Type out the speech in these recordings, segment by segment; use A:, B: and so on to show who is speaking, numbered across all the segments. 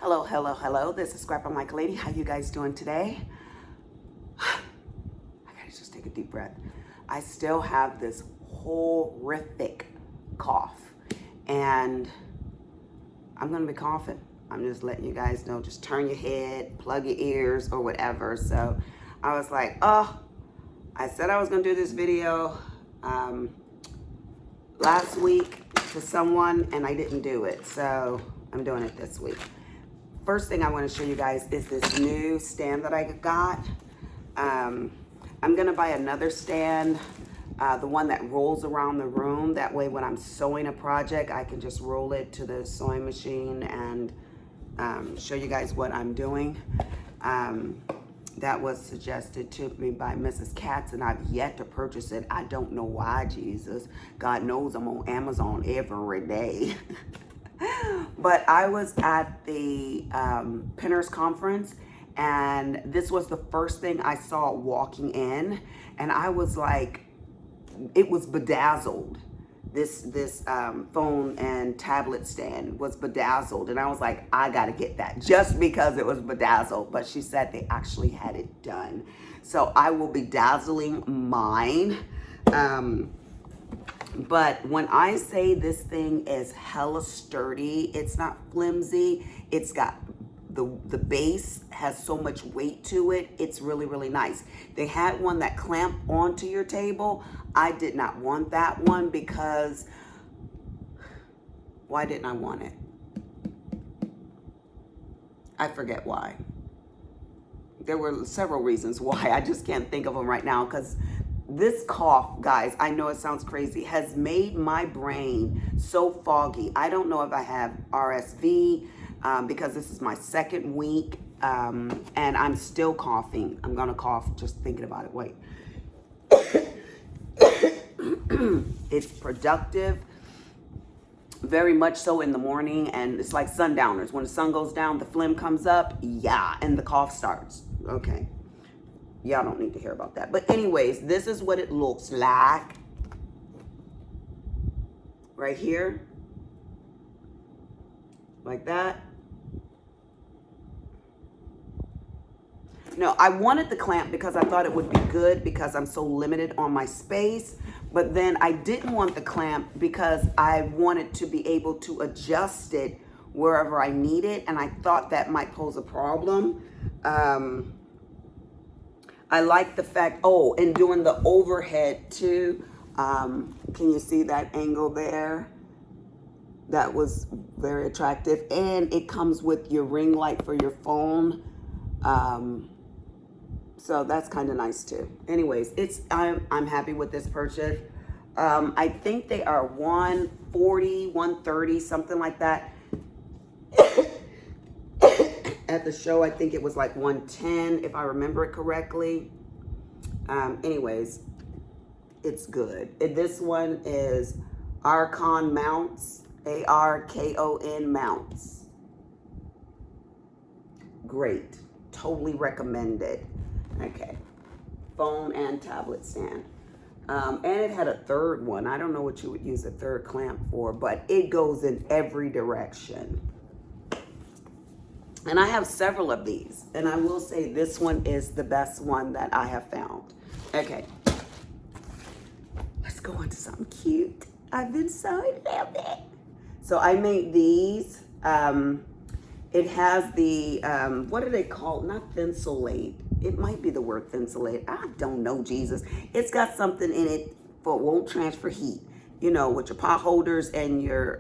A: Hello, hello, hello. This is Scrap on Like a Lady. How you guys doing today? I gotta just take a deep breath. I still have this horrific cough, and I'm gonna be coughing. I'm just letting you guys know. Just turn your head, plug your ears, or whatever. So I was like, oh, I said I was gonna do this video last week to someone, and I didn't do it. So I'm doing it this week. First thing I want to show you guys is this new stand that I got. I'm gonna buy another stand, the one that rolls around the room. That way when I'm sewing a project, I can just roll it to the sewing machine and show you guys what I'm doing. That was suggested to me by Mrs. Katz, and I've yet to purchase it. I don't know why, Jesus. God knows I'm on Amazon every day. But I was at the Pinners Conference, and this was the first thing I saw walking in, and I was like, it was bedazzled. This phone and tablet stand was bedazzled, and I was like, I gotta get that just because it was bedazzled. But she said they actually had it done, so I will be dazzling mine. But when I say this thing is hella sturdy, it's not flimsy. It's got the base has so much weight to it. It's really, really nice. They had one that clamped onto your table. I did not want that one because, why didn't I want it? I forget why. There were several reasons why. I just can't think of them right now, because this cough, guys, I know it sounds crazy, has made my brain so foggy. I don't know if I have RSV, because this is my second week, and I'm still coughing. I'm gonna cough just thinking about it. Wait. It's productive, very much so in the morning, and it's like sundowners. When the sun goes down, the phlegm comes up, yeah, and the cough starts. Okay. Y'all don't need to hear about that. But anyways, this is what it looks like. Right here. Like that. No, I wanted the clamp because I thought it would be good because I'm so limited on my space. But then I didn't want the clamp because I wanted to be able to adjust it wherever I need it. And I thought that might pose a problem. I like the fact, oh, and doing the overhead too. Can you see that angle there? That was very attractive. And it comes with your ring light for your phone. So that's kind of nice too. Anyways, I'm happy with this purchase. I think they are $140, $130, something like that. At the show, I think it was like $110, if I remember it correctly. Anyways, it's good. This one is Arkon Mounts, ARKON Mounts. Great. Totally recommended. Okay. Phone and tablet stand. And it had a third one. I don't know what you would use a third clamp for, but it goes in every direction. And I have several of these, and I will say this one is the best one that I have found. Okay, let's go on to something cute. I've been so in love with it. So I made these. It has the, what do they call it? Not thinsulate. It might be the word thinsulate. I don't know, Jesus. It's got something in it for it won't transfer heat. You know, with your pot holders and your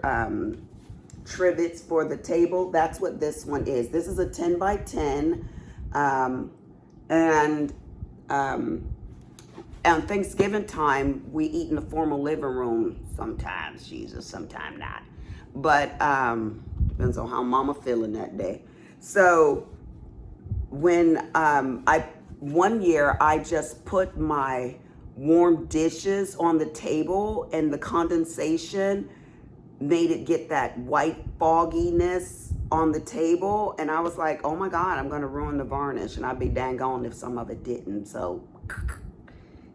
A: trivets for the table. That's what this one is. This is a 10 by 10. And on Thanksgiving time, we eat in the formal living room sometimes, Jesus, sometimes not. But depends on how mama feeling that day. So when one year I just put my warm dishes on the table, and the condensation made it get that white fogginess on the table, and I was like, oh my God, I'm gonna ruin the varnish, and I'd be dang on if some of it didn't. So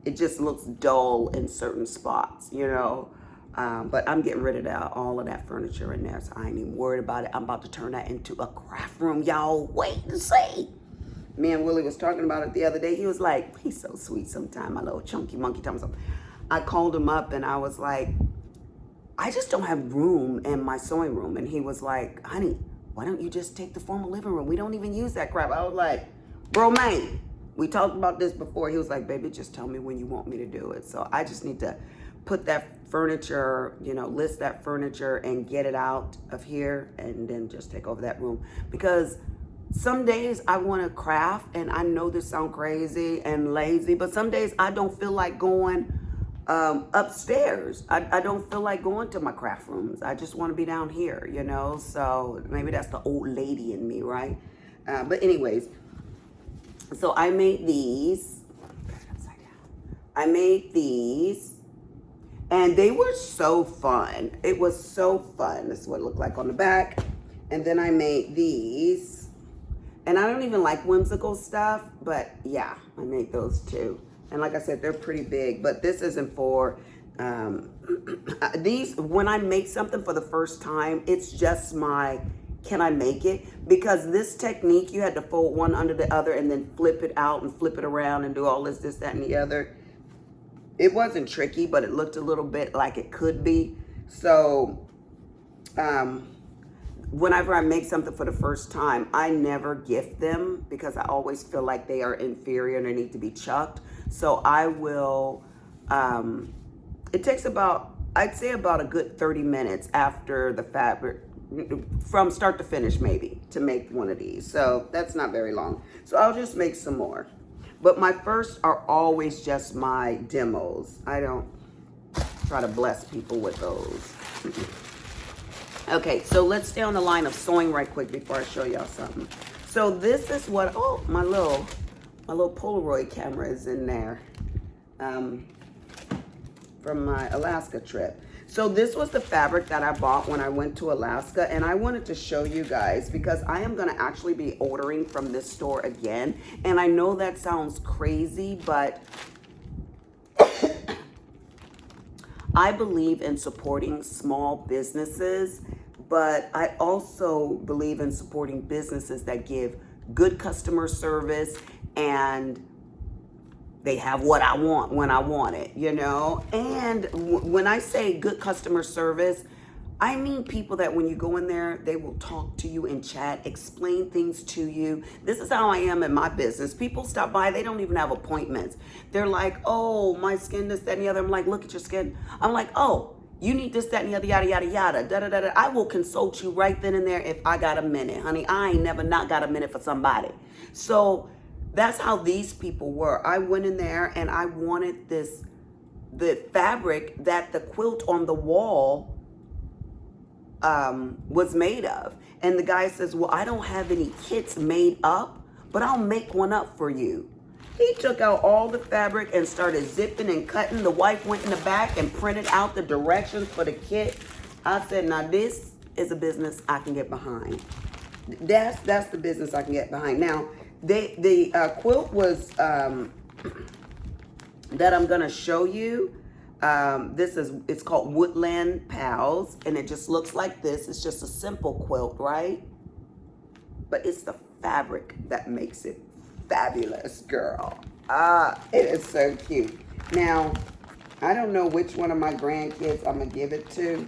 A: it just looks dull in certain spots, you know. But I'm getting rid of all of that furniture in there, so I ain't even worried about it. I'm about to turn that into a craft room, y'all. Wait and see. Me and Willie was talking about it the other day. He was like, he's so sweet sometimes, my little chunky monkey. I called him up and I was like, I just don't have room in my sewing room. And he was like, honey, why don't you just take the formal living room? We don't even use that crap. I was like, bro, man, we talked about this before. He was like, baby, just tell me when you want me to do it. So I just need to put that furniture, list that furniture and get it out of here and then just take over that room. Because some days I want to craft, and I know this sounds crazy and lazy, but some days I don't feel like going upstairs. I don't feel like going to my craft rooms. I just want to be down here, so maybe that's the old lady in me, right? But anyways, so I made these. And they were so fun. It was so fun. This is what it looked like on the back. And then I made these. And I don't even like whimsical stuff, but yeah, I made those too. And like I said, they're pretty big, but this isn't for, these, when I make something for the first time, it's just can I make it? Because this technique, you had to fold one under the other and then flip it out and flip it around and do all this, that, and the other. It wasn't tricky, but it looked a little bit like it could be. So, whenever I make something for the first time, I never gift them because I always feel like they are inferior and they need to be chucked. So I will, it takes I'd say about a good 30 minutes after the fabric, from start to finish maybe, to make one of these. So that's not very long. So I'll just make some more. But my first are always just my demos. I don't try to bless people with those. Okay, so let's stay on the line of sewing right quick before I show y'all something. So this is what, oh, my little Polaroid camera is in there from my Alaska trip. So this was the fabric that I bought when I went to Alaska, and I wanted to show you guys because I am gonna actually be ordering from this store again. And I know that sounds crazy, but I believe in supporting small businesses, but I also believe in supporting businesses that give good customer service and they have what I want when I want it, And when I say good customer service, I mean people that when you go in there, they will talk to you and chat, explain things to you. This is how I am in my business. People stop by, they don't even have appointments. They're like, oh, my skin, this, that, and the other. I'm like, look at your skin. I'm like, oh, you need this, that, and the other, yada, yada, yada, da, da, da, da. I will consult you right then and there if I got a minute, honey. I ain't never not got a minute for somebody. So that's how these people were. I went in there and I wanted the fabric that the quilt on the wall was made of. And the guy says, well, I don't have any kits made up, but I'll make one up for you. He took out all the fabric and started zipping and cutting. The wife went in the back and printed out the directions for the kit. I said, now this is a business I can get behind. That's the business I can get behind. Now, the quilt was, that I'm gonna show you, it's called Woodland Pals, and it just looks like this. It's just a simple quilt, right? But it's the fabric that makes it fabulous, girl. It is so cute. Now, I don't know which one of my grandkids I'm gonna give it to.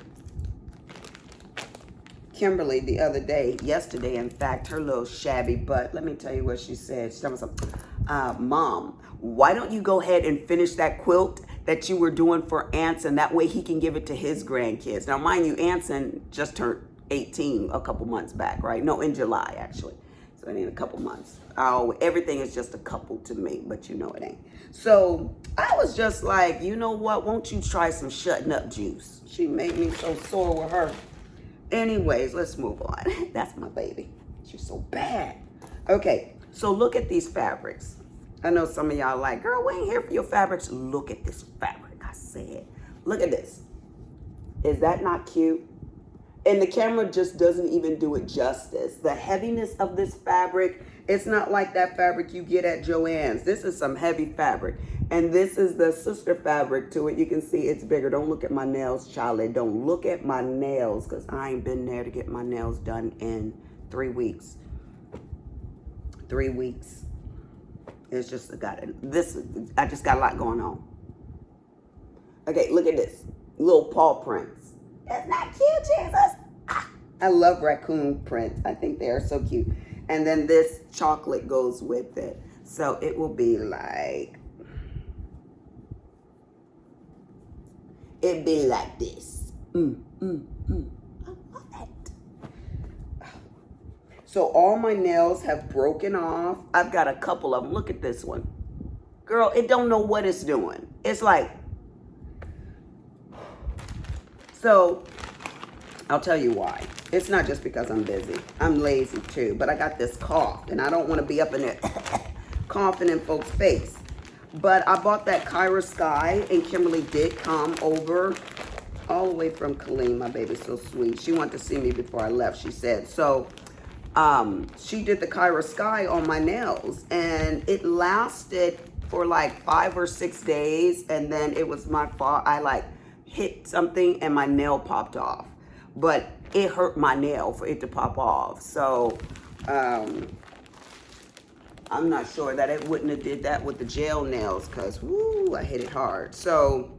A: Kimberly the other day, yesterday, in fact, her little shabby butt, let me tell you what she said. She told me something, Mom, why don't you go ahead and finish that quilt that you were doing for Anson? That way he can give it to his grandkids. Now, mind you, Anson just turned 18 a couple months back, right? No, in July, actually. So it ain't a couple months. Oh, everything is just a couple to me, but you know it ain't. So I was just like, you know what? Won't you try some shutting up juice? She made me so sore with her. Anyways, let's move on. That's my baby. She's so bad. Okay, so look at these fabrics. I know some of y'all like, girl, we ain't here for your fabrics. Look at this fabric, I said. Look at this. Is that not cute? And the camera just doesn't even do it justice. The heaviness of this fabric, it's not like that fabric you get at Joann's. This is some heavy fabric. And this is the sister fabric to it. You can see it's bigger. Don't look at my nails, Charlie. Don't look at my nails, because I ain't been there to get my nails done in 3 weeks. 3 weeks. It's just, I just got a lot going on. Okay, look at this. Little paw prints. Isn't that cute, Jesus? Ah, I love raccoon prints. I think they are so cute. And then this chocolate goes with it. So it will be like, it'd be like this. I love it. So all my nails have broken off. I've got a couple of them. Look at this one. Girl, it don't know what it's doing. It's like, so I'll tell you why. It's not just because I'm busy. I'm lazy too, but I got this cough and I don't want to be up in there coughing in folks' face. But I bought that Kyra Sky, and Kimberly did come over all the way from Killeen. My baby's so sweet. She wanted to see me before I left, she said. So she did the Kyra Sky on my nails, and it lasted for like 5 or 6 days, and then it was my fault. I like hit something and my nail popped off, but it hurt my nail for it to pop off. So I'm not sure that it wouldn't have did that with the gel nails, because woo, I hit it hard. So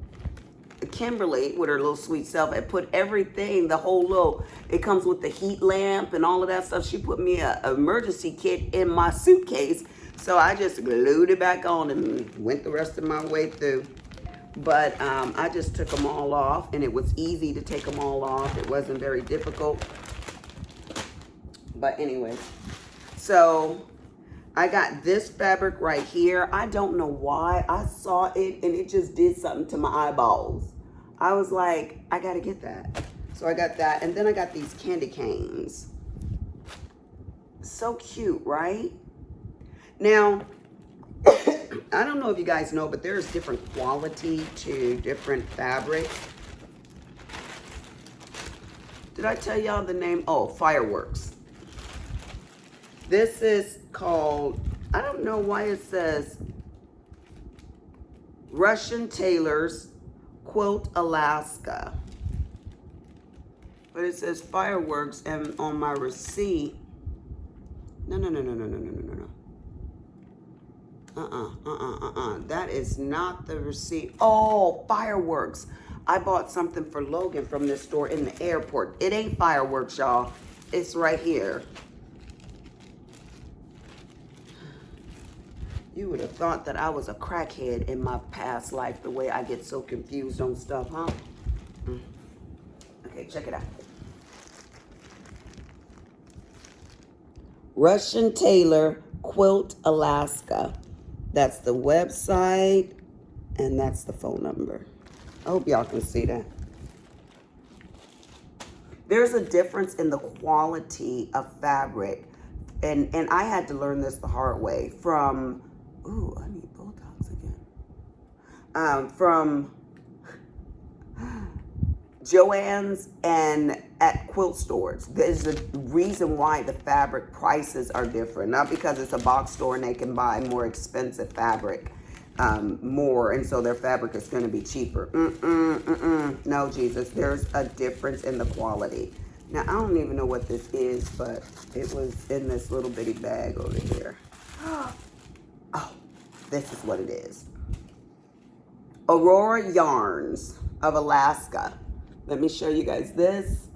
A: Kimberly, with her little sweet self, had put everything, the whole little, it comes with the heat lamp and all of that stuff. She put me an emergency kit in my suitcase, so I just glued it back on and went the rest of my way through. But I just took them all off, and it was easy to take them all off. It wasn't very difficult. But anyway, so I got this fabric right here. I don't know why. I saw it and it just did something to my eyeballs. I was like, I gotta get that. So I got that, and then I got these candy canes. So cute, right? Now, I don't know if you guys know, but there's different quality to different fabrics. Did I tell y'all the name? Oh, Fireworks. This is called, I don't know why it says Russian Tailors Quilt Alaska. But it says Fireworks, and on my receipt, no. That is not the receipt. Oh, Fireworks. I bought something for Logan from this store in the airport. It ain't Fireworks, y'all. It's right here. You would have thought that I was a crackhead in my past life, the way I get so confused on stuff, huh? Okay, check it out. Russian Tailor Quilt Alaska. That's the website, and that's the phone number. I hope y'all can see that. There's a difference in the quality of fabric, and I had to learn this the hard way from, ooh, I need Botox again. From Joann's and at quilt stores. There's a reason why the fabric prices are different. Not because it's a box store and they can buy more expensive fabric more, and so their fabric is going to be cheaper. No, Jesus, there's a difference in the quality. Now, I don't even know what this is, but it was in this little bitty bag over here. Oh, this is what it is. Aurora Yarns of Alaska. Let me show you guys this,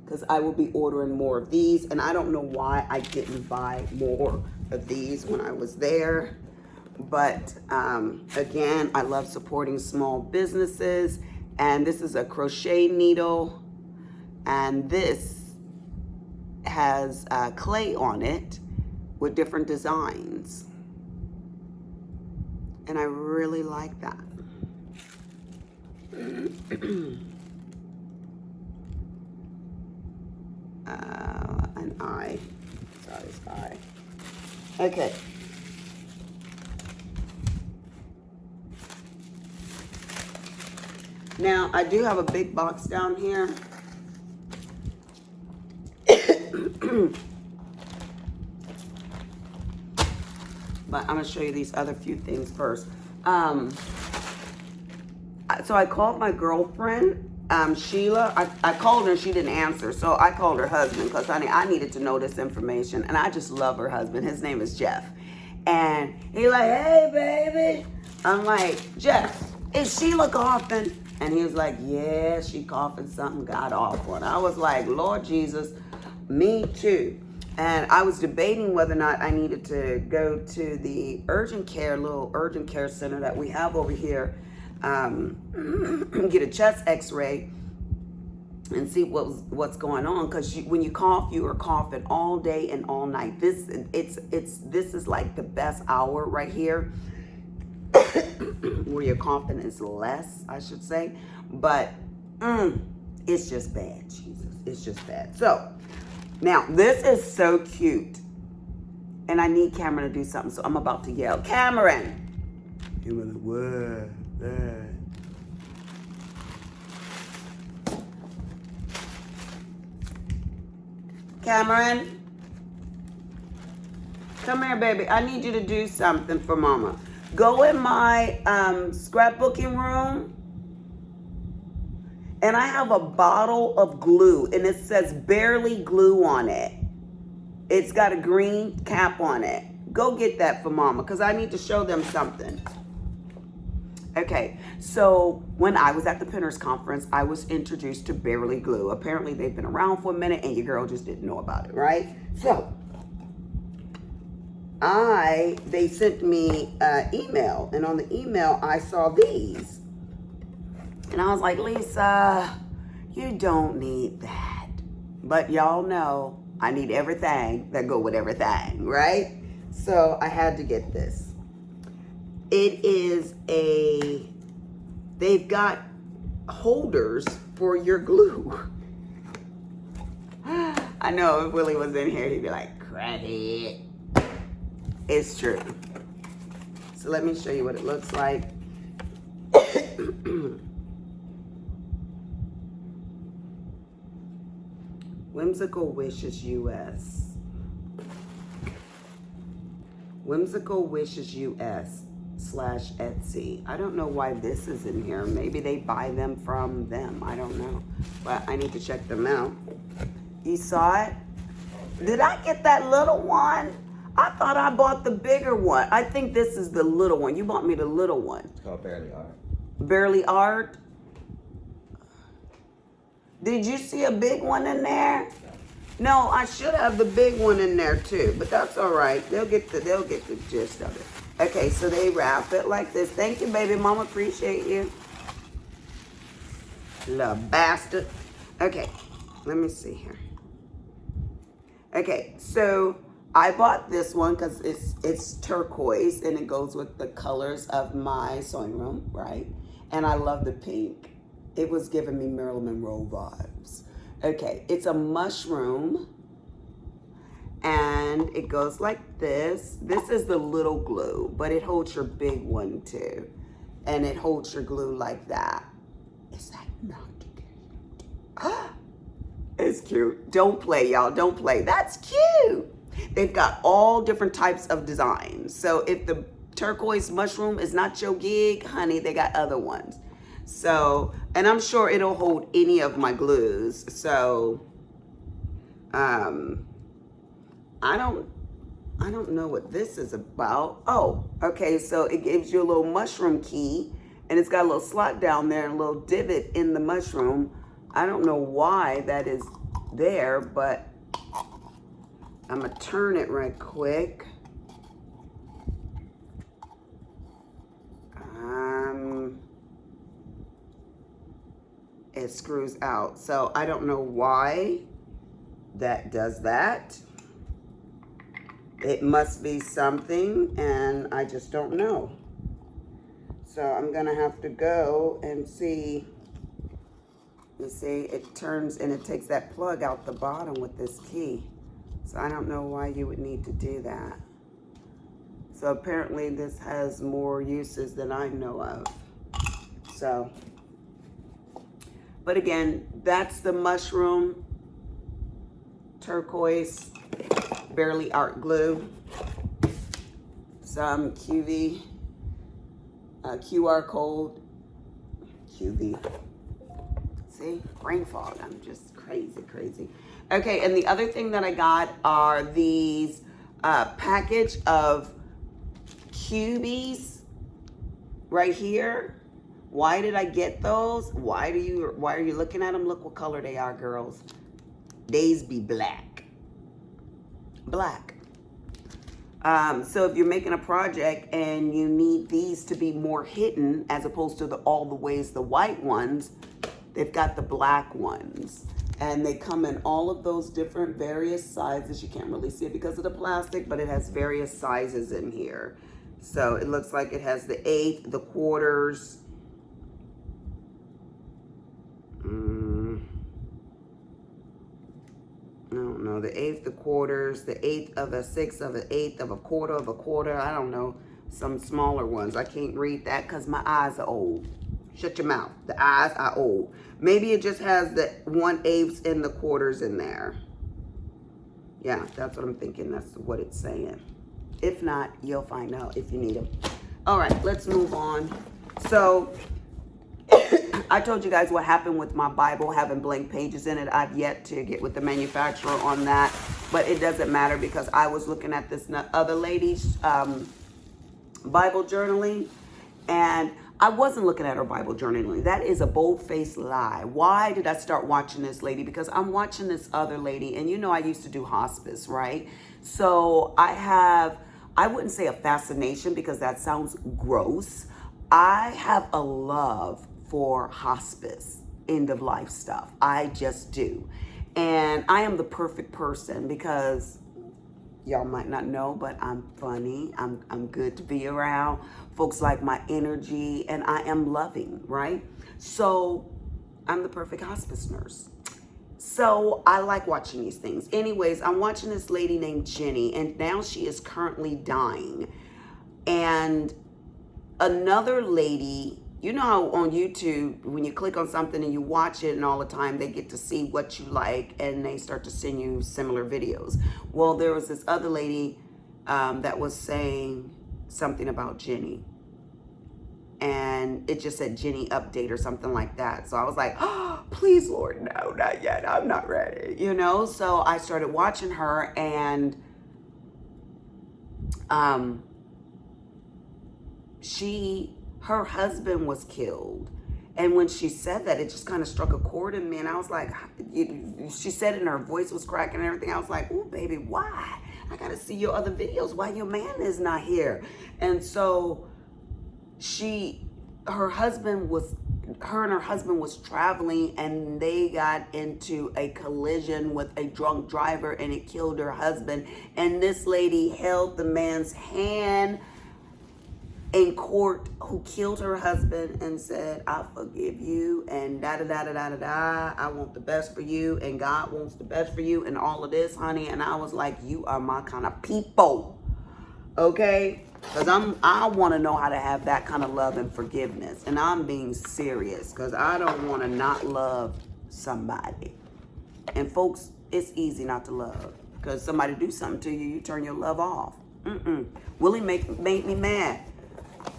A: because I will be ordering more of these, and I don't know why I didn't buy more of these when I was there. But again, I love supporting small businesses, and this is a crochet needle, and this has clay on it with different designs, and I really like that. An eye. Sorry, it's eye. Okay. Now, I do have a big box down here. But I'm gonna show you these other few things first. So I called my girlfriend, Sheila. I called her and she didn't answer. So I called her husband because I needed to know this information. And I just love her husband. His name is Jeff. And he's like, hey, baby. I'm like, Jeff, is Sheila coughing? And he was like, yeah, she coughing, something got off on her. I was like, Lord Jesus, me too. And I was debating whether or not I needed to go to the little urgent care center that we have over here, get a chest x-ray and see what's going on. Because when you cough, you are coughing all day and all night. This is like the best hour right here where your coughing is less, I should say. But it's just bad, Jesus. It's just bad. So now this is so cute, and I need Cameron to do something. So I'm about to yell, Cameron. He was like, what? Cameron, come here, baby. I need you to do something for Mama. Go in my scrapbooking room, and I have a bottle of glue, and it says Barely Glue on it. It's got a green cap on it. Go get that for Mama, because I need to show them something. Okay, so when I was at the Pinners Conference, I was introduced to Barely Glue. Apparently, they've been around for a minute, and your girl just didn't know about it, right? So, they sent me an email, and on the email, I saw these. And I was like, Lisa, you don't need that. But y'all know I need everything that go with everything, right? So, I had to get this. It is they've got holders for your glue. I know if Willie was in here, he'd be like, crackhead. It's true. So let me show you what it looks like. Whimsical Wishes US. Whimsical Wishes US /Etsy. I don't know why this is in here. Maybe they buy them from them. I don't know. But I need to check them out. You saw it? Did I get that little one? I thought I bought the bigger one. I think this is the little one. You bought me the little one.
B: It's called Barely Art.
A: Barely Art? Did you see a big one in there? No, I should have the big one in there too, but that's all right. They'll get the gist of it. Okay, so they wrap it like this. Thank you, baby. Mama, appreciate you. Little bastard. Okay, let me see here. Okay, so I bought this one because it's turquoise and it goes with the colors of my sewing room, right? And I love the pink. It was giving me Marilyn Monroe vibes. Okay, it's a mushroom. And it goes like this. This is the little glue, but it holds your big one too. And it holds your glue like that. Is that not cute? It's cute. Don't play, y'all. Don't play. That's cute. They've got all different types of designs. So if the turquoise mushroom is not your gig, honey, they got other ones. So, and I'm sure it'll hold any of my glues. So, I don't know what this is about. Oh, okay, so it gives you a little mushroom key, and it's got a little slot down there and a little divot in the mushroom. I don't know why that is there, but I'm gonna turn it right quick. It screws out. So I don't know why that does that. It must be something, and I just don't know. So I'm gonna have to go and see. You see, it turns and it takes that plug out the bottom with this key. So I don't know why you would need to do that. So apparently this has more uses than I know of. So, but again, that's the mushroom turquoise, barely art glue, some QV, QR code, QV. See, brain fog. I'm just crazy. Okay, and the other thing that I got are these package of cubies right here. Why did I get those? Why are you looking at them? Look what color they are, girls. These be black. Black. So if you're making a project and you need these to be more hidden as opposed to all the ways the white ones, they've got the black ones. And they come in all of those different various sizes. You can't really see it because of the plastic, but it has various sizes in here. So it looks like it has the 1/8, the quarters. I don't know, the 1/8, the quarters, the 1/8 of a 1/6 of an 1/8 of a quarter. I don't know, some smaller ones. I can't read that because my eyes are old. Shut your mouth. The eyes are old. Maybe it just has the 1/8 and the quarters in there. Yeah, that's what I'm thinking. That's what it's saying. If not, you'll find out if you need them. All right, let's move on. So I told you guys what happened with my Bible having blank pages in it. I've yet to get with the manufacturer on that, but it doesn't matter because I was looking at this other lady's Bible journaling, and I wasn't looking at her Bible journaling. That is a bold-faced lie. Why did I start watching this lady? Because I'm watching this other lady, and you know I used to do hospice, right? So I wouldn't say a fascination because that sounds gross. I have a love for hospice, end of life stuff. I just do. And I am the perfect person because y'all might not know, but I'm funny. I'm good to be around. Folks like my energy, and I am loving, right? So I'm the perfect hospice nurse. So I like watching these things. Anyways, I'm watching this lady named Jenny, and now she is currently dying. And another lady, you know how on YouTube, when you click on something and you watch it and all the time, they get to see what you like and they start to send you similar videos. Well, there was this other lady that was saying something about Jenny. And it just said Jenny update or something like that. So I was like, oh, please, Lord, no, not yet. I'm not ready, you know? So I started watching her, and her husband was killed. And when she said that, it just kind of struck a chord in me. And I was like, she said it and her voice was cracking and everything. I was like, oh, baby, why? I got to see your other videos. Why your man is not here? And so her and her husband was traveling, and they got into a collision with a drunk driver, and it killed her husband. And this lady held the man's hand in court who killed her husband and said, I forgive you, and da-da-da-da-da-da-da. I want the best for you, and God wants the best for you, and all of this, honey. And I was like, you are my kind of people, okay? Because I want to know how to have that kind of love and forgiveness. And I'm being serious because I don't want to not love somebody. And folks, it's easy not to love. Because somebody do something to you, you turn your love off. Willie made me mad.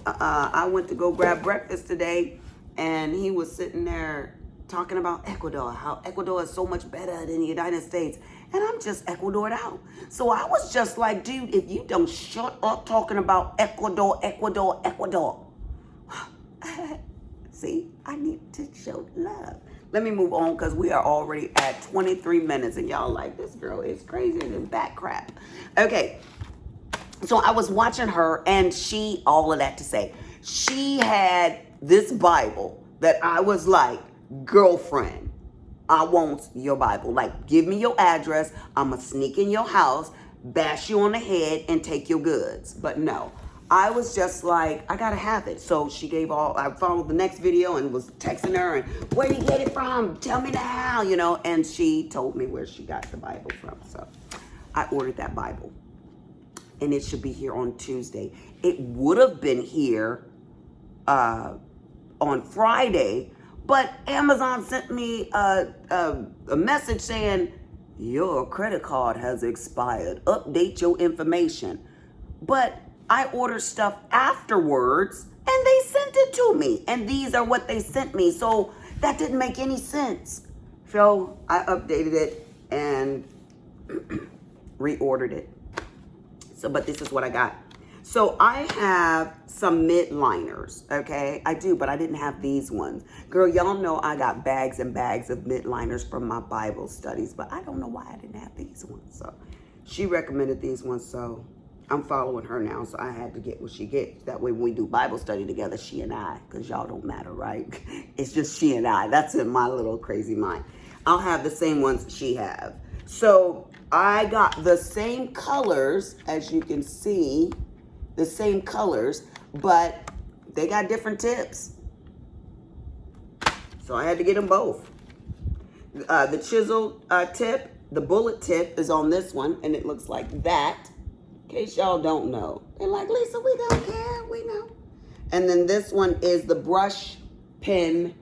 A: I went to go grab breakfast today, and he was sitting there talking about Ecuador, how Ecuador is so much better than the United States. And I'm just Ecuadored out. So I was just like, dude, if you don't shut up talking about Ecuador. See, I need to show love. Let me move on because we are already at 23 minutes and y'all like, this girl is crazier than that crap. Okay, so I was watching her, and all of that to say, she had this Bible that I was like, girlfriend, I want your Bible. Like, give me your address. I'm going to sneak in your house, bash you on the head, and take your goods. But no, I was just like, I got to have it. So I followed the next video and was texting her, and where you get it from? Tell me now, you know. And she told me where she got the Bible from. So I ordered that Bible, and it should be here on Tuesday. It would have been here on Friday, but Amazon sent me a message saying your credit card has expired. Update your information. But I ordered stuff afterwards and they sent it to me. And these are what they sent me. So that didn't make any sense. So I updated it and reordered it. So, but this is what I got. So I have some midliners, okay? I do, but I didn't have these ones. Girl, y'all know I got bags and bags of midliners from my Bible studies, but I don't know why I didn't have these ones. So she recommended these ones, so I'm following her now, so I had to get what she gets. That way when we do Bible study together, she and I, because y'all don't matter, right? It's just she and I. That's in my little crazy mind. I'll have the same ones she have. So I got the same colors, as you can see, the same colors, but they got different tips. So I had to get them both. The chisel tip, the bullet tip is on this one, and it looks like that. In case y'all don't know. They're like, Lisa, we don't care, we know. And then this one is the brush pen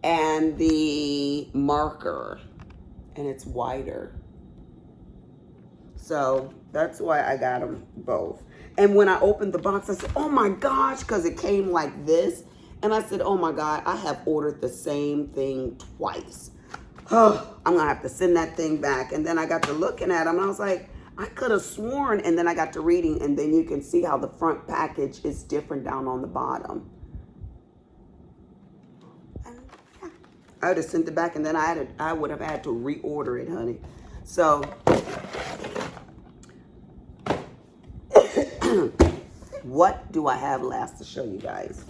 A: and the marker, and it's wider. So that's why I got them both. And when I opened the box, I said, oh my gosh, because it came like this. And I said, oh my God, I have ordered the same thing twice. Oh, I'm going to have to send that thing back. And then I got to looking at them, and I was like, I could have sworn. And then I got to reading, and then you can see how the front package is different down on the bottom. And yeah, I would have sent it back, and then I would have had to reorder it, honey. So what do I have last to show you guys?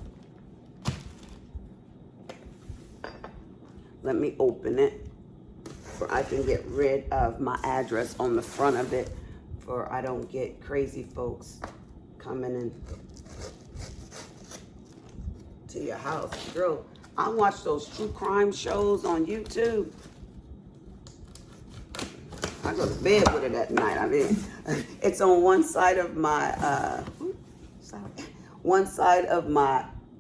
A: Let me open it so I can get rid of my address on the front of it, for I don't get crazy folks coming in to your house. Girl, I watch those true crime shows on YouTube. I go to bed with it at night. I mean, it's on one side of my,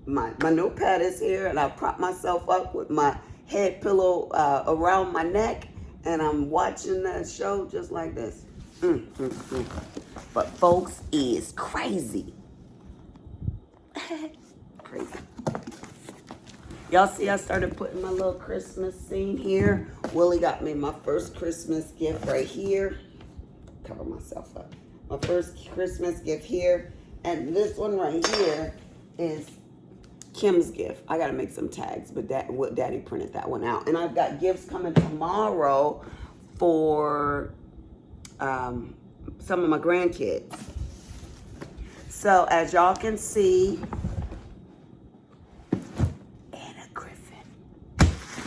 A: my notepad is here, and I prop myself up with my head pillow around my neck, and I'm watching that show just like this. But folks is crazy. Crazy. Y'all see I started putting my little Christmas scene here. Willie got me my first Christmas gift right here. Cover myself up. My first Christmas gift here. And this one right here is Kim's gift. I gotta make some tags, but Daddy printed that one out. And I've got gifts coming tomorrow for some of my grandkids. So as y'all can see,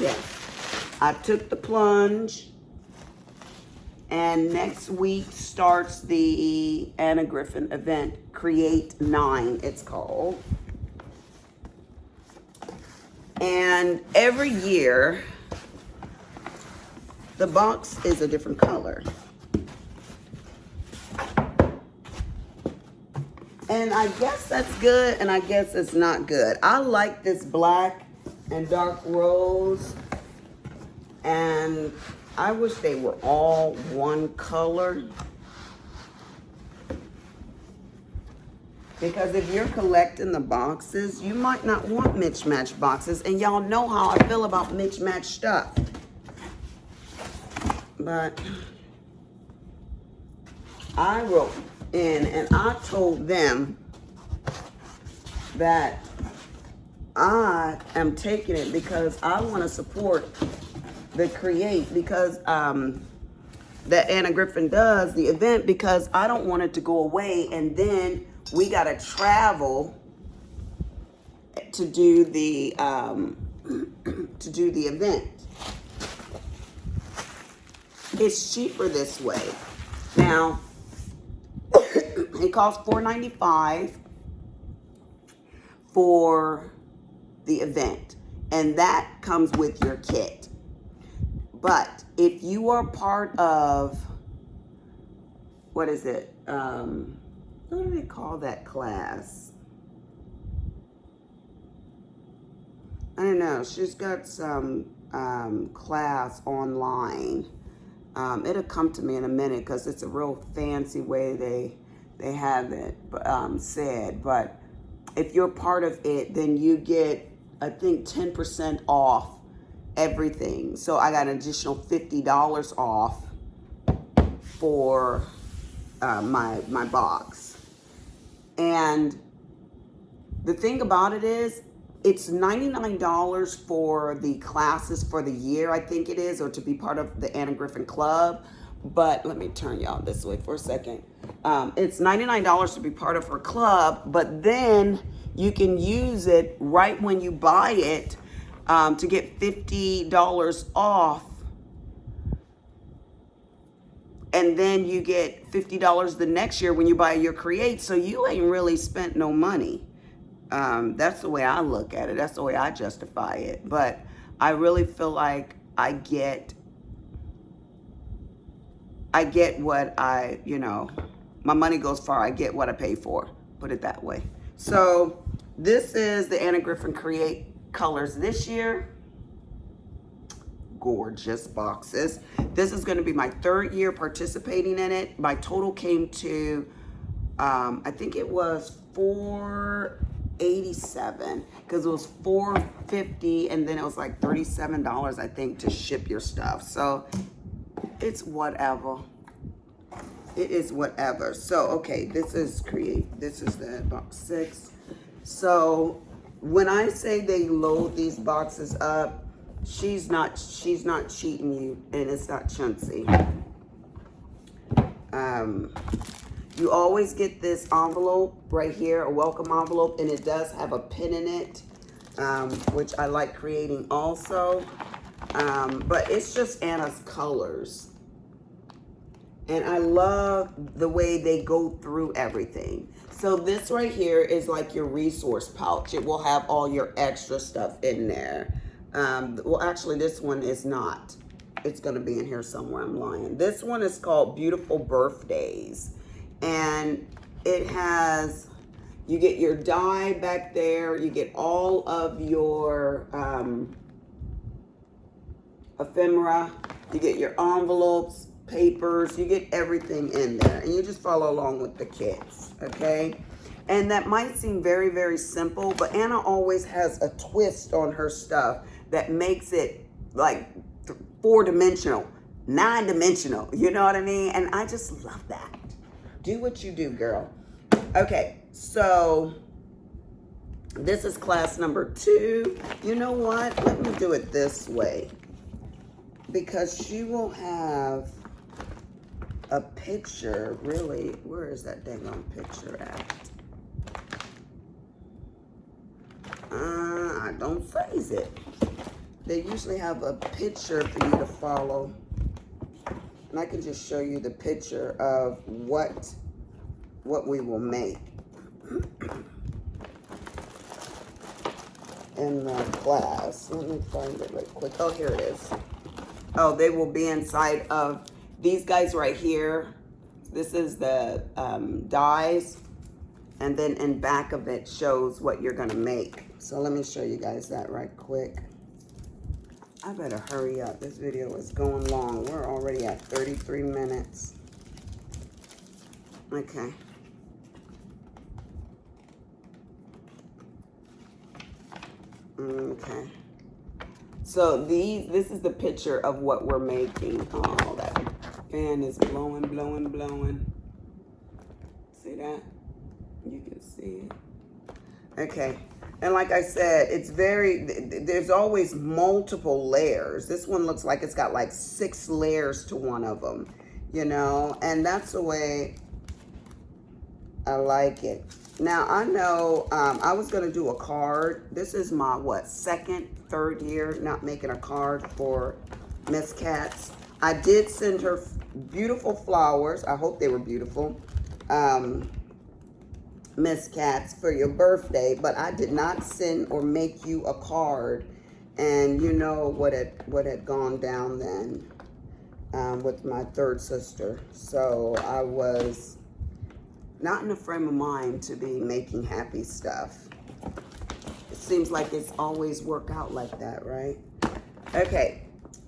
A: yeah, I took the plunge, and next week starts the Anna Griffin event, Create 9, it's called. And every year, the box is a different color. And I guess that's good, and I guess it's not good. I like this black and dark rose, and I wish they were all one color, because if you're collecting the boxes, you might not want mix-match boxes, and y'all know how I feel about mix-match stuff. But I wrote in and I told them that I am taking it because I want to support the Create, because that Anna Griffin does, the event, because I don't want it to go away and then we got to travel to do the event. It's cheaper this way. Now, it costs $4.95 for the event, and that comes with your kit. But if you are part of, what is it? What do they call that class? I don't know. She's got some class online. It'll come to me in a minute because it's a real fancy way they have it said. But if you're part of it, then you get, I think, 10% off everything. So I got an additional $50 off for my box. And the thing about it is, it's $99 for the classes for the year, I think it is, or to be part of the Anna Griffin Club. But let me turn y'all this way for a second. It's $99 to be part of her club, but then you can use it right when you buy it to get $50 off. And then you get $50 the next year when you buy your Create. So you ain't really spent no money. That's the way I look at it. That's the way I justify it. But I really feel like I get what my money goes far. I get what I pay for. Put it that way. So this is the Anna Griffin Create colors this year. Gorgeous boxes. This is going to be my 3rd year participating in it. My total came to, I think it was $487 because it was $450 and then it was like $37, I think, to ship your stuff. So it's whatever. It is whatever. So, okay, this is Create. This is the box 6. So when I say they load these boxes up, she's not cheating you, and it's not chintzy. You always get this envelope right here, a welcome envelope, and it does have a pin in it, which I like creating also. But it's just Anna's colors. And I love the way they go through everything. So this right here is like your resource pouch. It will have all your extra stuff in there. Well, actually, this one is not. It's going to be in here somewhere. I'm lying. This one is called Beautiful Birthdays. And it has, you get your die back there. You get all of your ephemera. You get your envelopes, papers. You get everything in there. And you just follow along with the kits, okay? And that might seem very, very simple, but Anna always has a twist on her stuff that makes it like 4-dimensional, 9-dimensional. You know what I mean? And I just love that. Do what you do, girl. Okay, so this is class number 2. You know what? Let me do it this way, because she will have a picture. Really, where is that dang on picture at? Don't phrase it. They usually have a picture for you to follow. And I can just show you the picture of what we will make in the class. Let me find it right quick. Oh, here it is. Oh, they will be inside of these guys right here. This is the dies. And then in back of it shows what you're going to make. So let me show you guys that right quick. I better hurry up. This video is going long. We're already at 33 minutes. Okay. Okay. So this is the picture of what we're making. Oh, that fan is blowing, blowing, blowing. See that? You can see it. Okay. And like I said, it's there's always multiple layers. This one looks like it's got like 6 layers to one of them, you know, and that's the way I like it. Now, I know I was going to do a card. This is my, second, third year not making a card for Miss Katz. I did send her beautiful flowers. I hope they were beautiful. Miss Katz, for your birthday, but I did not send or make you a card. And you know what had gone down then with my third sister. So I was not in a frame of mind to be making happy stuff. It seems like it's always worked out like that, right? Okay,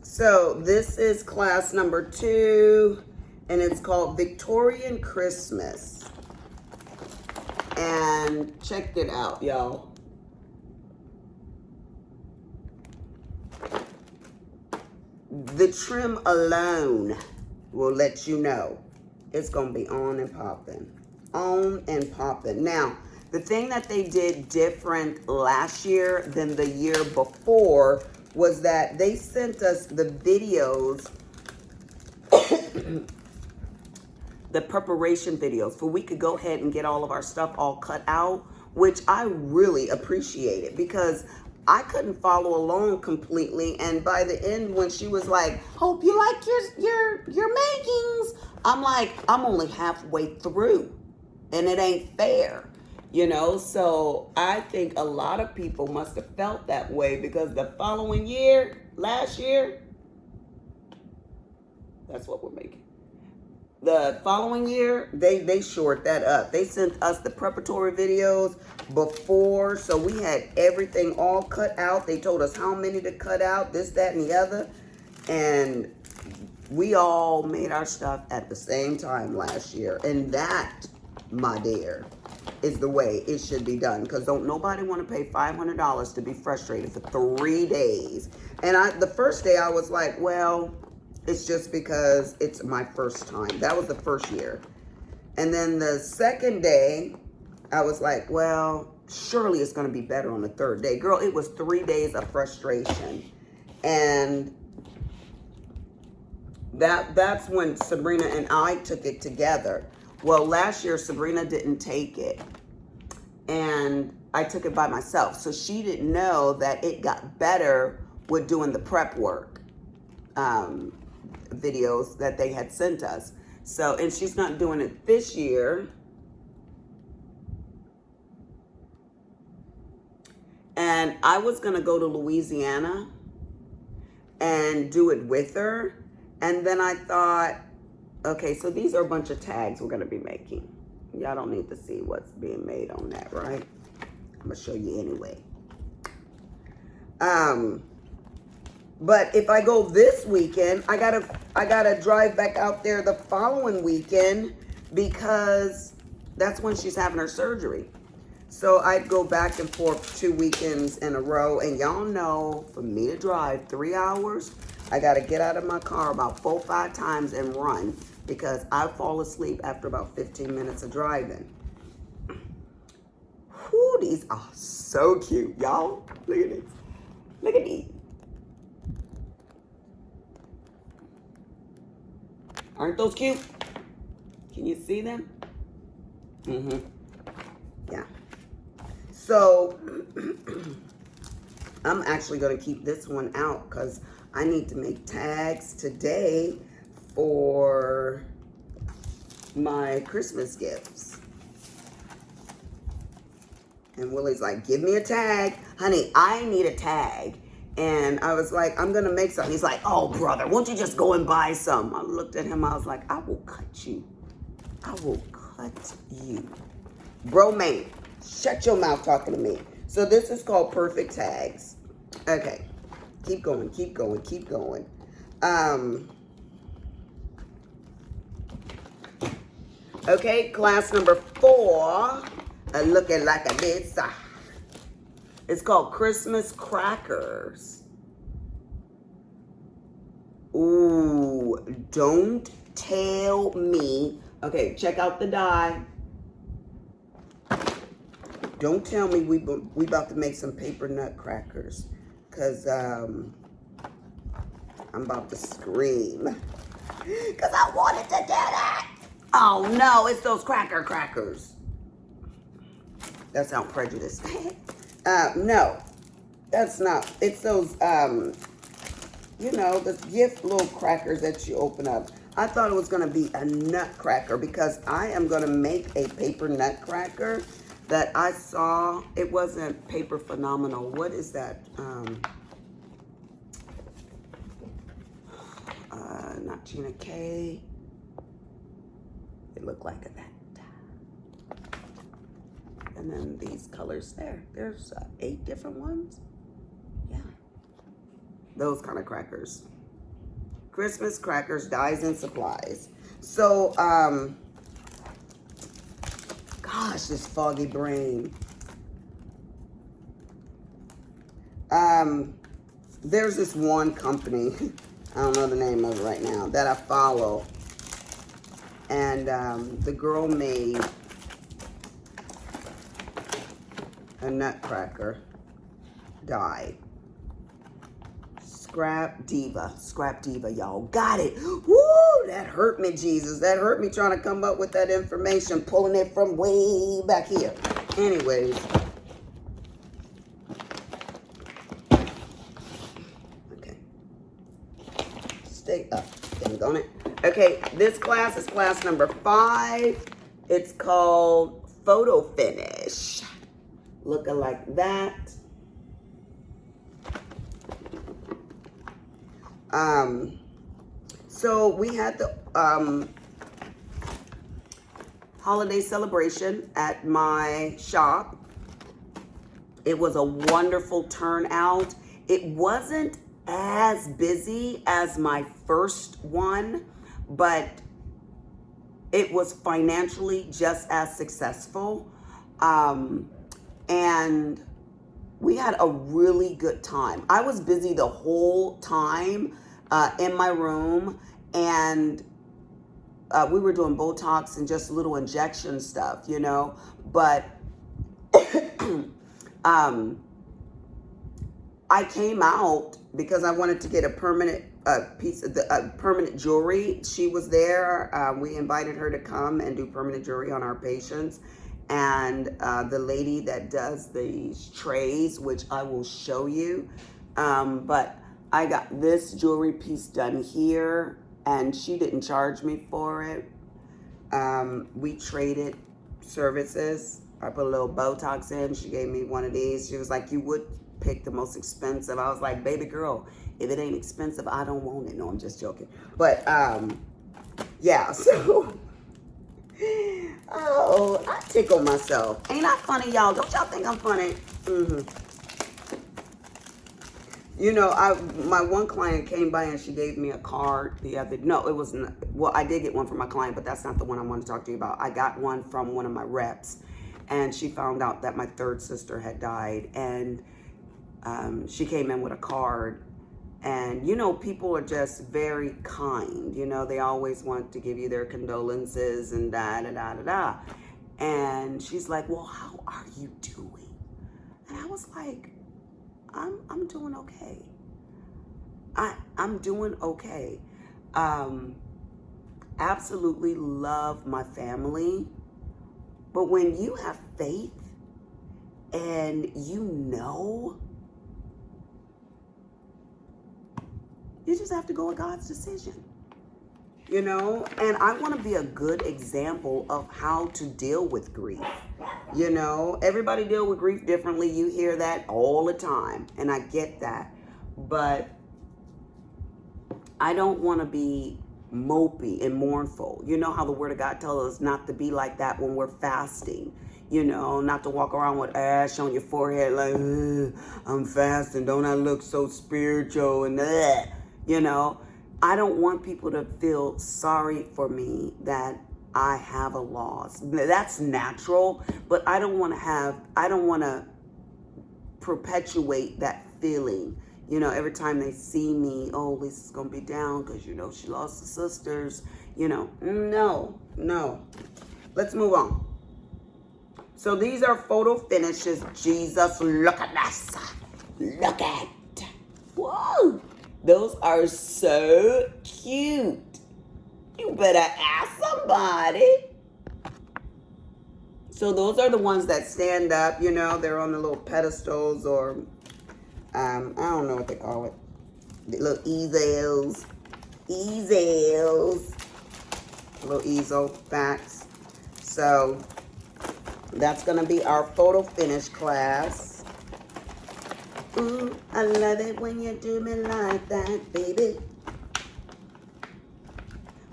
A: So this is class number 2, and it's called Victorian Christmas. And check it out, y'all. The trim alone will let you know it's gonna be on and popping. On and popping. Now, the thing that they did different last year than the year before was that they sent us the videos, the preparation videos, for we could go ahead and get all of our stuff all cut out, which I really appreciated because I couldn't follow along completely. And by the end, when she was like, "Hope you like your makings," I'm like, I'm only halfway through, and it ain't fair, you know. So I think a lot of people must have felt that way because the following year, last year, that's what we're making. The following year, they shored that up. They sent us the preparatory videos before, so we had everything all cut out. They told us how many to cut out, this, that, and the other. And we all made our stuff at the same time last year. And that, my dear, is the way it should be done. Because don't nobody want to pay $500 to be frustrated for 3 days. And the first day I was like, well, it's just because it's my first time. That was the first year. And then the second day, I was like, well, surely it's going to be better on the third day. Girl, it was 3 days of frustration. And that's when Sabrina and I took it together. Well, last year, Sabrina didn't take it. And I took it by myself. So she didn't know that it got better with doing the prep work. Videos that they had sent us. So, and she's not doing it this year. And I was going to go to Louisiana and do it with her. And then I thought, okay, so these are a bunch of tags we're going to be making. Y'all don't need to see what's being made on that, right? I'm going to show you anyway. But if I go this weekend, I gotta drive back out there the following weekend because that's when she's having her surgery. So I'd go back and forth 2 weekends in a row. And y'all know, for me to drive 3 hours, I gotta get out of my car about 4 or 5 times and run because I fall asleep after about 15 minutes of driving. Whew, these are so cute, y'all. Look at these. Look at these. Aren't those cute? Can you see them? Mm-hmm. Yeah. So, I'm actually going to keep this one out because I need to make tags today for my Christmas gifts. And Willie's like, give me a tag. Honey, I need a tag. And I was like, I'm going to make some. He's like, oh, brother, won't you just go and buy some? I looked at him. I was like, I will cut you. I will cut you. Bro, man, shut your mouth talking to me. So this is called Perfect Tags. Okay. Keep going, keep going, keep going. Okay, class number 4. Looking like a this. It's called Christmas Crackers. Ooh, don't tell me. Okay, check out the die. Don't tell me we about to make some paper nutcrackers. Because I'm about to scream. Because I wanted to do that. Oh, no, it's those crackers. That sounds prejudiced. No, that's not. It's those, you know, the gift little crackers that you open up. I thought it was going to be a nutcracker because I am going to make a paper nutcracker that I saw. It wasn't Paper Phenomenal. What is that? Not Gina K. It looked like that. And then these colors there. There's 8 different ones. Yeah. Those kind of crackers. Christmas crackers, dyes, and supplies. So, gosh, this foggy brain. There's this one company, I don't know the name of it right now, that I follow. And the girl made a nutcracker dye. Scrap Diva, y'all. Got it. Woo, that hurt me, Jesus. That hurt me trying to come up with that information, pulling it from way back here. Anyways. Okay. Stay up. Dang on it. Okay, this class is class number 5. It's called Photo Finish. Looking like that. So we had the holiday celebration at my shop. It was a wonderful turnout. It wasn't as busy as my first one, but it was financially just as successful. And we had a really good time. I was busy the whole time in my room, and we were doing Botox and just little injection stuff, you know. But I came out because I wanted to get a permanent piece of the permanent jewelry. She was there. We invited her to come and do permanent jewelry on our patients. And the lady that does these trays, which I will show you. But I got this jewelry piece done here, and she didn't charge me for it. We traded services. I put a little Botox in. She gave me one of these. She was like, you would pick the most expensive. I was like, baby girl, if it ain't expensive, I don't want it. No, I'm just joking. But yeah, so oh, I tickle myself. Ain't I funny, y'all? Don't y'all think I'm funny? You know, my one client came by and she gave me a card the other. No, it wasn't. Well, I did get one from my client, but that's not the one I want to talk to you about. I got one from one of my reps, and she found out that my third sister had died, and she came in with a card. And, you know, people are just very kind. You know, they always want to give you their condolences and da-da-da-da-da. And she's like, well, how are you doing? And I was like, I'm doing okay. I'm doing okay. Absolutely love my family. But when you have faith and you know, you just have to go with God's decision, you know? And I want to be a good example of how to deal with grief. You know, everybody deal with grief differently. You hear that all the time, and I get that. But I don't want to be mopey and mournful. You know how the Word of God tells us not to be like that when we're fasting. You know, not to walk around with ash on your forehead like, I'm fasting, don't I look so spiritual and you know. I don't want people to feel sorry for me that I have a loss. That's natural, but I don't want to perpetuate that feeling. You know, every time they see me, oh, Lisa's going to be down because, you know, she lost her sisters. You know, no. Let's move on. So these are photo finishes. Jesus, look at this. Look at. Whoa. Those are so cute. You better ask somebody. So those are the ones that stand up, you know, they're on the little pedestals or, I don't know what they call it. The little easels. Little easel backs. So that's going to be our photo finish class. Ooh, I love it when you do me like that, baby.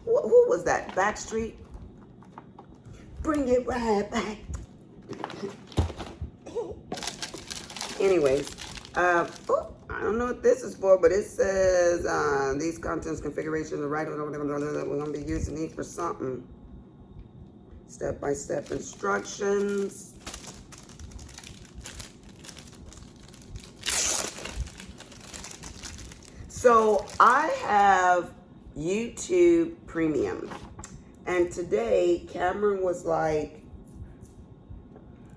A: Who was that? Backstreet? Bring it right back. Anyways, I I don't know what this is for, but it says these contents configurations are right. We're going to be using these for something. Step-by-step instructions. So I have YouTube Premium. And today, Cameron was like,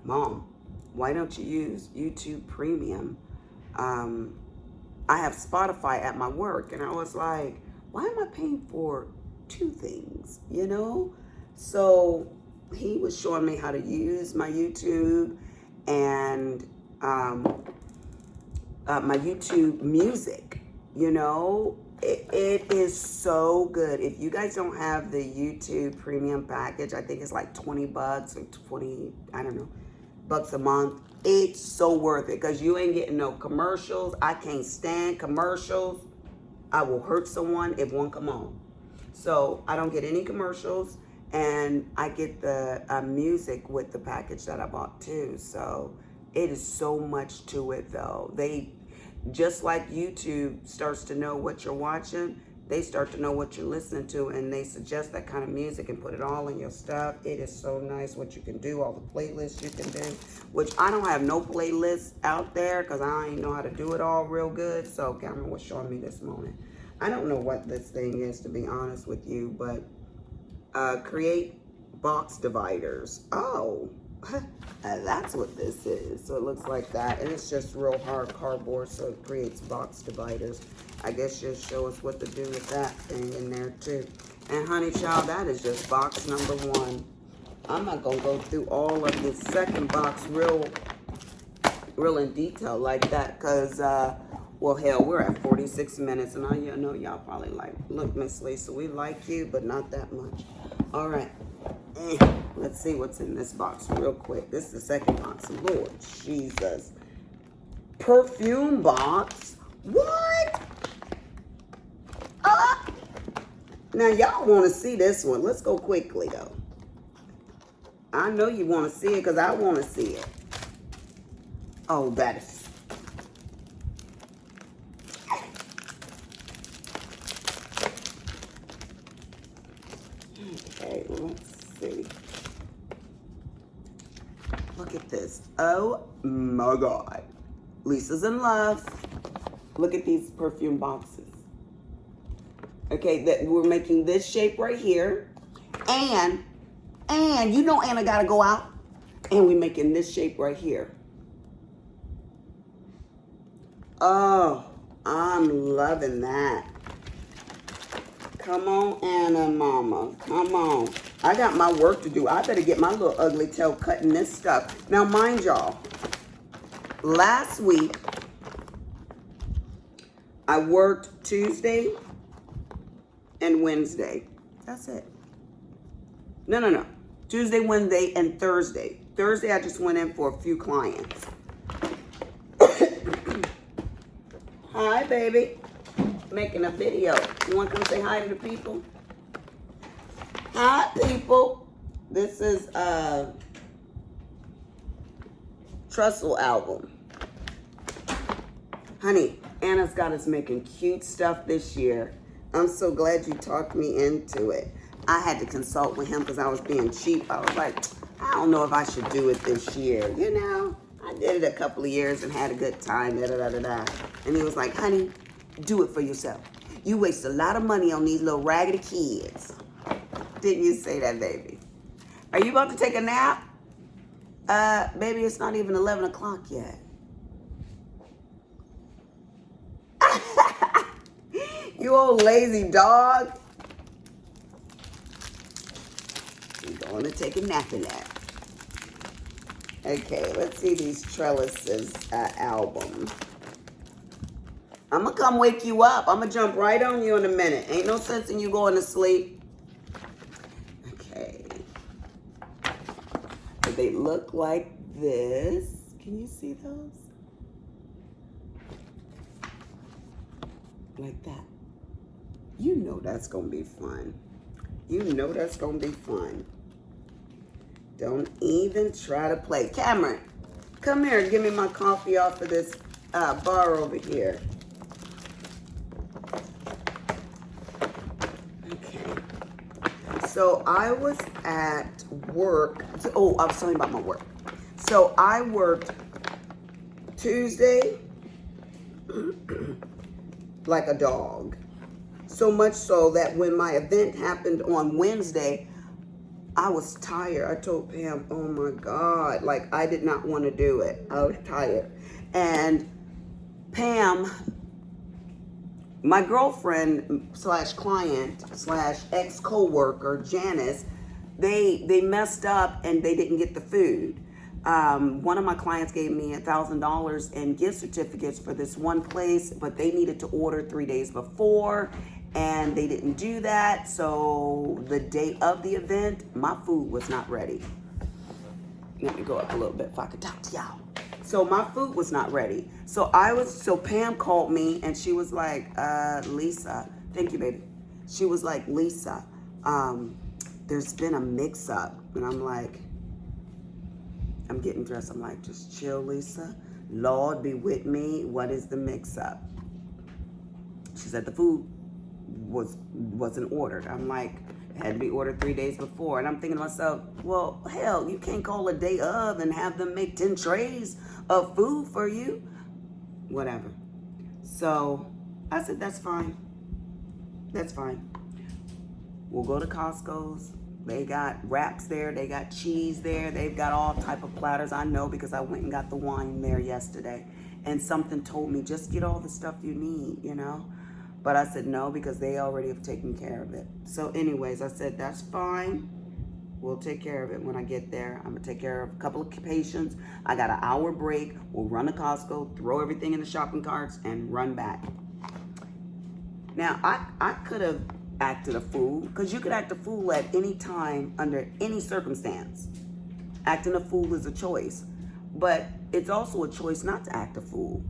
A: Mom, why don't you use YouTube Premium? I have Spotify at my work. And I was like, why am I paying for two things, you know? So he was showing me how to use my YouTube and my YouTube music, you know? It is so good. If you guys don't have the YouTube Premium package, I think it's like 20 bucks or 20, I don't know, bucks a month. It's so worth it because you ain't getting no commercials. I can't stand commercials. I will hurt someone if one come on. So I don't get any commercials, and I get the music with the package that I bought too. So it is so much to it though. They, just like YouTube starts to know what you're watching, they start to know what you're listening to, and they suggest that kind of music and put it all in your stuff. It is so nice what you can do, all the playlists you can do, which I don't have no playlists out there because I ain't know how to do it all real good. So Cameron was showing me this morning. I don't know what this thing is, to be honest with you, but create box dividers. Oh, that's what this is. So it looks like that, and it's just real hard cardboard, so it creates box dividers. I guess you'll show us what to do with that thing in there too. And honey child, that is just box number 1. I'm not gonna go through all of the second box real in detail like that, because well, hell, we're at 46 minutes, and I know y'all probably like, look, Miss Lisa, we like you, but not that much. All right. Let's see what's in this box real quick. This is the second box. Lord Jesus. Perfume box? What? Now, y'all want to see this one. Let's go quickly, though. I know you want to see it because I want to see it. Oh, that is... Okay, let's see. Look at this. Oh my God. Lisa's in love. Look at these perfume boxes. Okay, that we're making this shape right here. And you know Anna gotta go out. And we're making this shape right here. Oh, I'm loving that. Come on, Anna Mama. Come on. I got my work to do. I better get my little ugly tail cutting this stuff. Now, mind y'all, last week, I worked Tuesday and Wednesday. That's it. No. Tuesday, Wednesday, and Thursday. Thursday, I just went in for a few clients. Hi, baby. Making a video. You want to come say hi to the people? Hi, people. This is Trestle album. Honey, Anna's got us making cute stuff this year. I'm so glad you talked me into it. I had to consult with him because I was being cheap. I was like, I don't know if I should do it this year. You know, I did it a couple of years and had a good time. And he was like, honey, do it for yourself. You waste a lot of money on these little raggedy kids. Didn't you say that, baby? Are you about to take a nap? Baby, it's not even 11 o'clock yet. You old lazy dog. You're going to take a nappy nap. Okay, let's see these trellises album. I'm going to come wake you up. I'm going to jump right on you in a minute. Ain't no sense in you going to sleep. Okay. So they look like this. Can you see those? Like that. You know that's going to be fun. You know that's going to be fun. Don't even try to play. Cameron, come here and give me my coffee off of this bar over here. Okay. So I was at work. Oh, I was telling you about my work. So I worked Tuesday like a dog. So much so that when my event happened on Wednesday, I was tired. I told Pam, oh my God, like I did not want to do it. I was tired. And Pam, my girlfriend slash client slash ex-co-worker, Janice, they messed up and they didn't get the food. One of my clients gave me $1,000 in gift certificates for this one place, but they needed to order 3 days before, and they didn't do that. So the day of the event, my food was not ready. Let me go up a little bit if I could talk to y'all. So my food was not ready. So Pam called me and she was like, Lisa, thank you, baby. She was like, Lisa, there's been a mix up. And I'm like, I'm getting dressed. I'm like, just chill, Lisa. Lord be with me. What is the mix up? She said the food wasn't ordered. I'm like, it had to be ordered 3 days before. And I'm thinking to myself, well, hell, you can't call a day of and have them make 10 trays of food for you. Whatever. So I said, that's fine. That's fine. We'll go to Costco's. They got wraps there. They got cheese there. They've got all type of platters. I know because I went and got the wine there yesterday. And something told me, just get all the stuff you need, you know. But I said no because they already have taken care of it. So anyways, I said, that's fine. We'll take care of it when I get there. I'm going to take care of a couple of patients. I got an hour break. We'll run to Costco, throw everything in the shopping carts, and run back. Now, I could have acted a fool, because you could act a fool at any time under any circumstance. Acting a fool is a choice. But it's also a choice not to act a fool.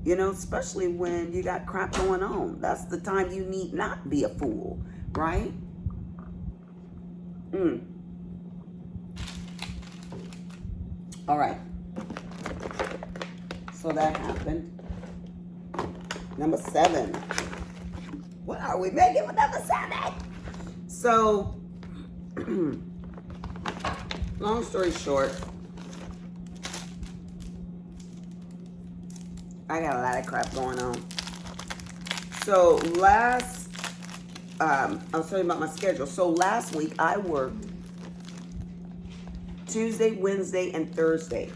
A: You know, especially when you got crap going on. That's the time you need not be a fool, right? All right. So that happened. Number 7. What are we making with number 7? So, long story short, I got a lot of crap going on. So I was telling you about my schedule. So last week I worked Tuesday, Wednesday, and Thursday.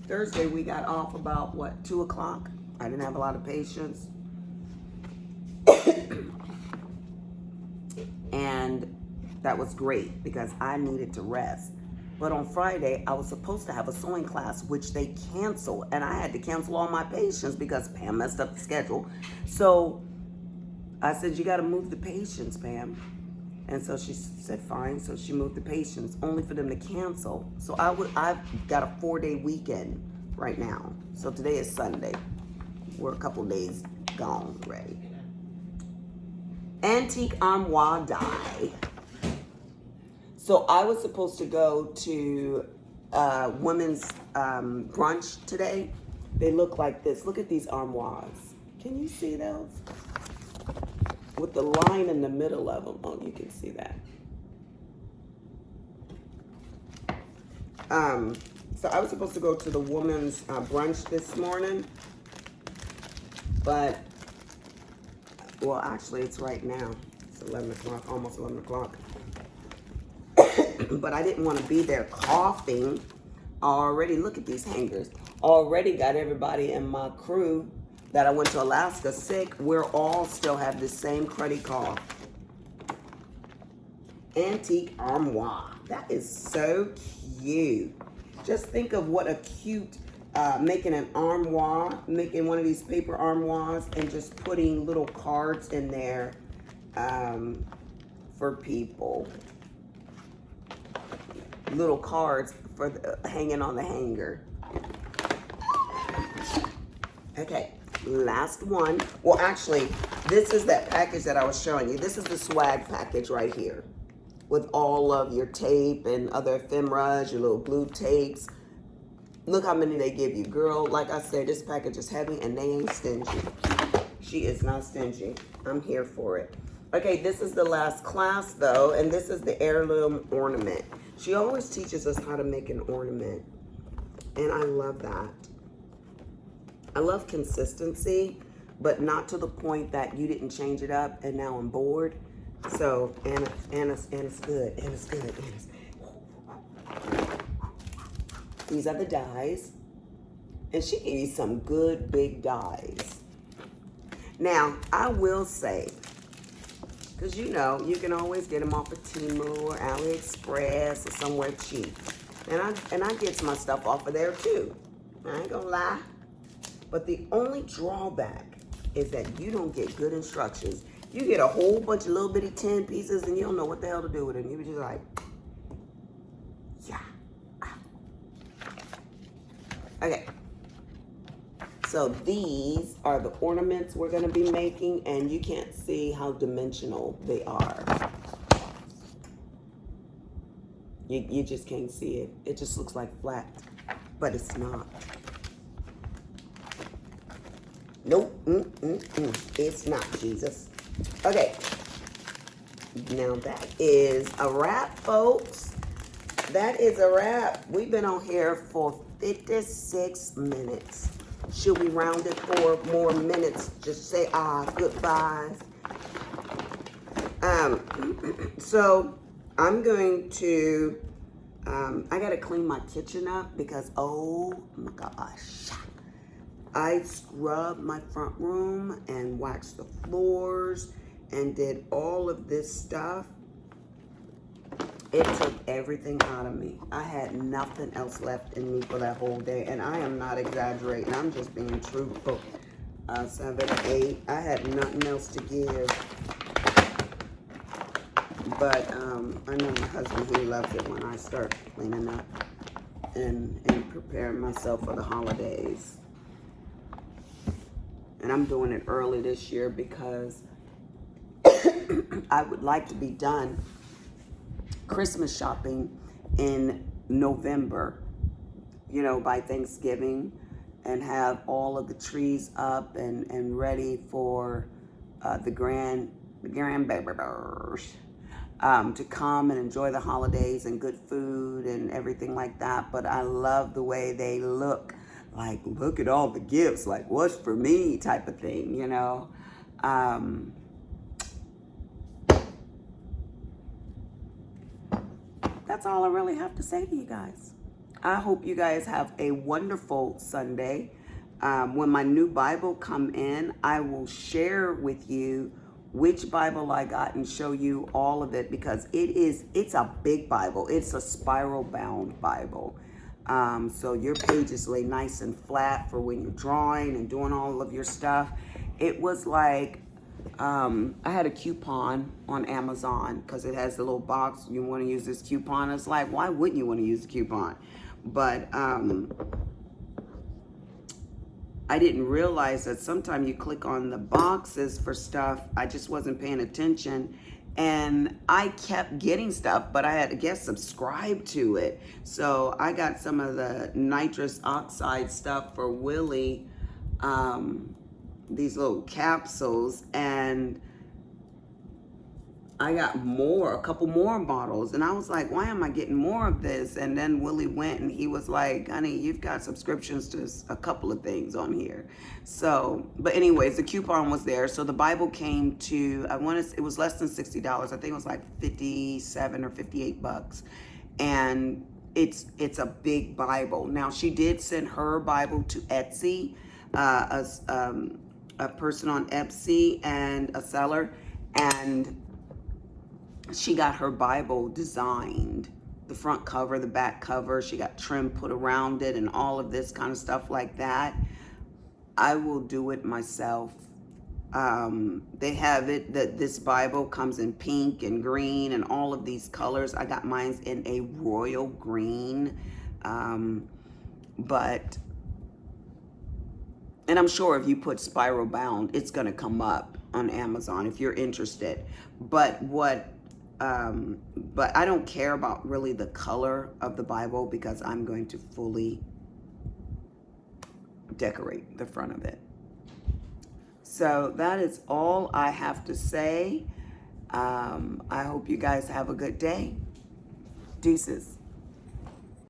A: Thursday we got off about, 2 o'clock? I didn't have a lot of patients. And that was great because I needed to rest. But on Friday, I was supposed to have a sewing class, which they canceled. And I had to cancel all my patients because Pam messed up the schedule. So I said, you got to move the patients, Pam. And so she said, fine. So she moved the patients, only for them to cancel. So I've got a 4-day weekend right now. So today is Sunday. We're a couple days gone already. Antique armoire die. So I was supposed to go to women's brunch today. They look like this. Look at these armoires. Can you see those? With the line in the middle of them. Oh, you can see that. So I was supposed to go to the women's brunch this morning. But, well, actually, it's right now. It's 11 o'clock, almost 11 o'clock. But I didn't want to be there coughing. Already, look at these hangers. Already got everybody in my crew that I went to Alaska sick. We're all still have the same cruddy cough. Antique armoire. That is so cute. Just think of what a cute, making an armoire, making one of these paper armoires and just putting little cards in there for people. Little cards for hanging on the hanger. Okay, last one. Well, actually, this is that package that I was showing you. This is the swag package right here with all of your tape and other ephemeras, your little blue tapes. Look how many they give you. Girl, like I said, this package is heavy and they ain't stingy. She is not stingy. I'm here for it. Okay, this is the last class though, and this is the heirloom ornament. She always teaches us how to make an ornament, and I love that. I love consistency, but not to the point that you didn't change it up and now I'm bored. So, Anna's good. Anna's good. These are the dies. And she gave you some good big dies. Now, I will say, because you know, you can always get them off of Temu or AliExpress or somewhere cheap. And I get my stuff off of there too. I ain't gonna lie. But the only drawback is that you don't get good instructions. You get a whole bunch of little bitty 10 pieces and you don't know what the hell to do with it. And you're just like, yeah. Okay. So these are the ornaments we're gonna be making, and you can't see how dimensional they are. You just can't see it. It just looks like flat, but it's not. Nope, it's not, Jesus. Okay, now that is a wrap, folks. That is a wrap. We've been on here for 56 minutes. Should we round it 4 more minutes? Just say goodbyes. So I'm going to, I gotta clean my kitchen up because, oh my gosh. I scrubbed my front room and waxed the floors and did all of this stuff. It took everything out of me. I had nothing else left in me for that whole day. And I am not exaggerating. I'm just being truthful. 7, 8. I had nothing else to give. But I know my husband, he loves it when I start cleaning up and preparing myself for the holidays. And I'm doing it early this year because I would like to be done Christmas shopping in November, you know, by Thanksgiving, and have all of the trees up and ready for the grandbabies to come and enjoy the holidays and good food and everything like that. But I love the way they look. Like, look at all the gifts, like, what's for me type of thing, you know? That's all I really have to say to you guys. I hope you guys have a wonderful Sunday. When my new Bible come in, I will share with you which Bible I got and show you all of it, because it's a big Bible. It's a spiral bound Bible. So your pages lay nice and flat for when you're drawing and doing all of your stuff. It was like, I had a coupon on Amazon because it has the little box. You want to use this coupon? It's like, why wouldn't you want to use the coupon? But I didn't realize that sometimes you click on the boxes for stuff. I just wasn't paying attention. And I kept getting stuff, but I had to get subscribed to it. So I got some of the nitrous oxide stuff for Willie, these little capsules, and I got a couple more bottles, and I was like, why am I getting more of this? And then Willie went and he was like, honey, you've got subscriptions to a couple of things on here. So, but anyways, the coupon was there. So the Bible came to, it was less than $60. I think it was like 57 or 58 bucks. And it's a big Bible. Now, she did send her Bible to Etsy, a person on Etsy and a seller, and she got her Bible designed, the front cover, the back cover. She got trim put around it and all of this kind of stuff like that. I will do it myself. They have it that this Bible comes in pink and green and all of these colors. I got mine in a royal green, and I'm sure if you put spiral bound, it's gonna come up on Amazon if you're interested. But I don't care about really the color of the Bible, because I'm going to fully decorate the front of it. So that is all I have to say. I hope you guys have a good day. Deuces.